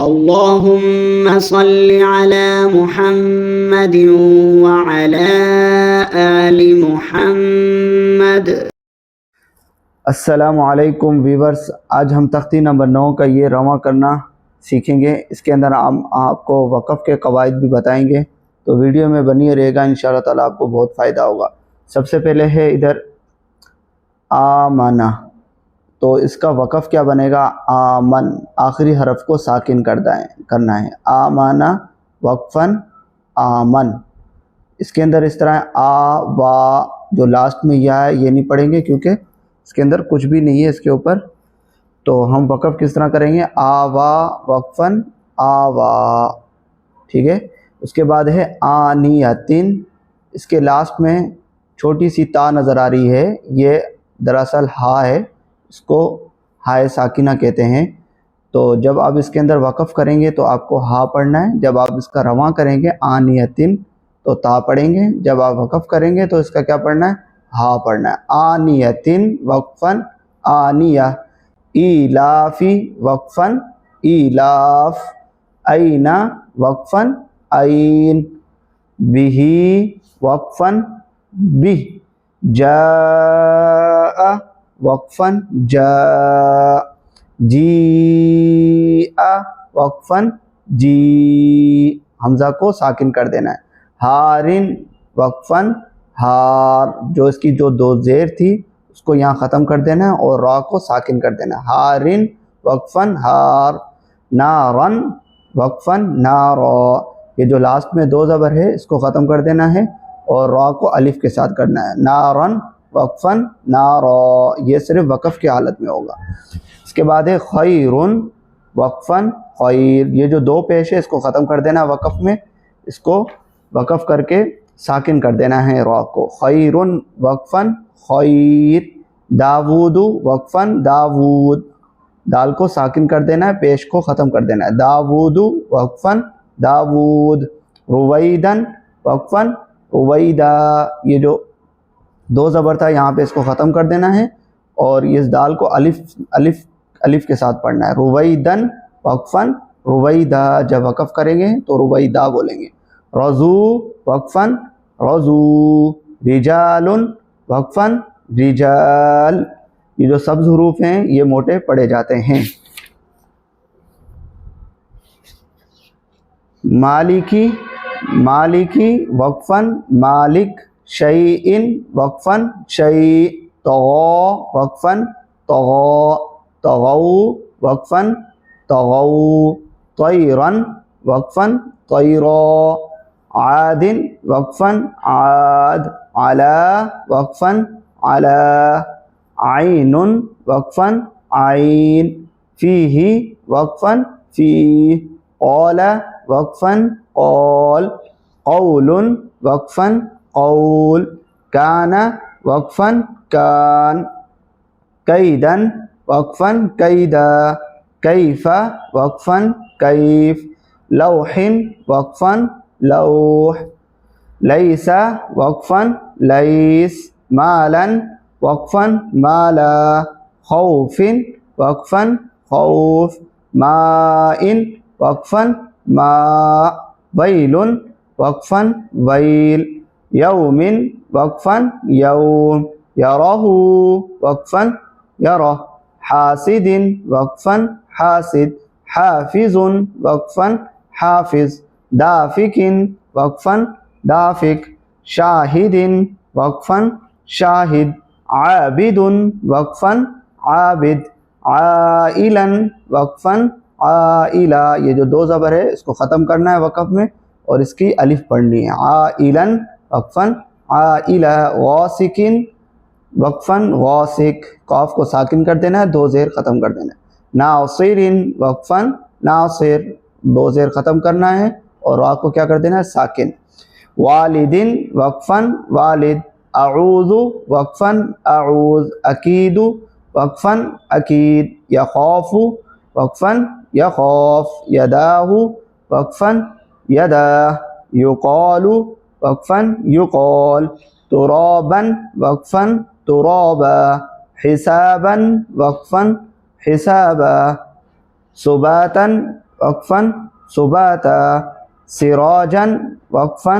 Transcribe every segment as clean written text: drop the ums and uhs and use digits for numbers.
اللهم صل على محمد وعلى آل محمد۔ السلام علیکم ویورز، آج ہم تختی نمبر 9 کا یہ رواں کرنا سیکھیں گے۔ اس کے اندر ہم آپ کو وقف کے قواعد بھی بتائیں گے، تو ویڈیو میں بنی رہے گا، انشاءاللہ تعالیٰ آپ کو بہت فائدہ ہوگا۔ سب سے پہلے ہے ادھر آمنہ، تو اس کا وقف کیا بنے گا؟ آمن، آخری حرف کو ساکن کرنا ہے۔ آمنہ وقفاً آمن۔ اس کے اندر اس طرح ہے آ وا، جو لاسٹ میں یا ہے یہ نہیں پڑھیں گے کیونکہ اس کے اندر کچھ بھی نہیں ہے اس کے اوپر، تو ہم وقف کس طرح کریں گے؟ آوا وقفاً آوا، ٹھیک ہے۔ اس کے بعد ہے آنیتن، اس کے لاسٹ میں چھوٹی سی تا نظر آ رہی ہے، یہ دراصل ہا ہے، اس کو ہائے ساکنہ کہتے ہیں۔ تو جب آپ اس کے اندر وقف کریں گے تو آپ کو ہا پڑھنا ہے، جب آپ اس کا رواں کریں گے آنیتن تو تا پڑھیں گے، جب آپ وقف کریں گے تو اس کا کیا پڑھنا ہے؟ ہا پڑھنا ہے۔ آنیتن وقفاً آنیہ، ایلافی وقفاً ایلاف، اینا وقفاً عین، بہی وقفاً بہ، جاء وقفاً جاء، جیء وقفاً جی، حمزہ کو ساکن کر دینا ہے۔ ہارن وقفاً ہار، جو اس کی جو دو زیر تھی اس کو یہاں ختم کر دینا ہے اور را کو ساکن کر دینا ہے۔ ہارن وقفاً ہار، نارن وقفاً نارا، یہ جو لاسٹ میں دو زبر ہے اس کو ختم کر دینا ہے اور را کو الف کے ساتھ کرنا ہے۔ نارن وقفاً نارا، یہ صرف وقف کی حالت میں ہوگا۔ اس کے بعد ہے خیرن وقفاً خیر، یہ جو دو پیش ہے اس کو ختم کر دینا ہے وقف میں، اس کو وقف کر کے ساکن کر دینا ہے را کو۔ خیرن وقفاً خیر، داود وقفاً داود، دال کو ساکن کر دینا ہے، پیش کو ختم کر دینا ہے۔ داود وقفاً داود، رویدن وقفاً رویدہ، یہ جو دو زبر تھا یہاں پہ اس کو ختم کر دینا ہے اور اس دال کو الف کے ساتھ پڑھنا ہے۔ رویدن وقفاً رویدہ، جب وقف کریں گے تو رویدہ بولیں گے۔ رضو وقفاً رضو، رجال وقفاً رجال، یہ جو سبز حروف ہیں یہ موٹے پڑھے جاتے ہیں۔ مالکی، مالکی وقفاً مالک، شیئن وقفاً شیء، طغا وقفاً طغا، طغوا وقفاً طغوا، طیراً وقفاً طیرا، عاد وقفاً عاد، علا وقفاً علا، عین وقفاً عین، فیہ وقفاً فیہ، قال وقفاً قال، قول وقفاً قول، کان وقفاً کان، کیداً وقفاً کیدا، کیف وقفاً کیف، لوح وقفاً لوح، لیس وقفاً لیس، مالا وقفاً مالا، خوف وقفاً خوف، ماء وقفاً ماء، ویل وقفاً ویل، یوم وقفاً یوم، یرہ وقفاً یرہ، حاسد وقفاً حاسد، حافظ وقفاً حافظ، دافک وقفاً دافک، شاہد وقفاً شاہد، عابد وقفاً عابد، عائلا وقفاً عائلہ، یہ جو دو زبر ہے اس کو ختم کرنا ہے وقف میں اور اس کی الف پڑھنی ہے۔ عائلا وقفاً عائلہ، غاسق وقفاً غاسق، قاف کو ساکن کر دینا ہے، دو زیر ختم کر دینا ہے۔ ناصر وقفاً ناصر، دو زیر ختم کرنا ہے اور را کو کیا کر دینا ہے؟ ساکن۔ والد وقفاً والد، اعوذ وقفاً اعوذ، اکید وقفاً اکید، یخاف وقفاً یخاف، یداہ وقفاً یداہ، یقال وقفاً یقال، ترابا وقفاً ترابا، حسابا وقفاً حسابا، سباتا وقفا سباتا سراجا وقفا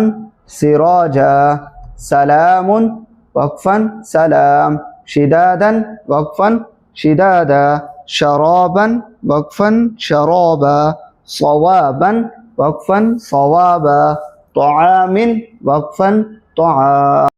سراجا سلام وقفا سلام شدادا وقفا شدادا شرابا وقفا شرابا صوابا وقفا صوابا طعام وقفا طعام.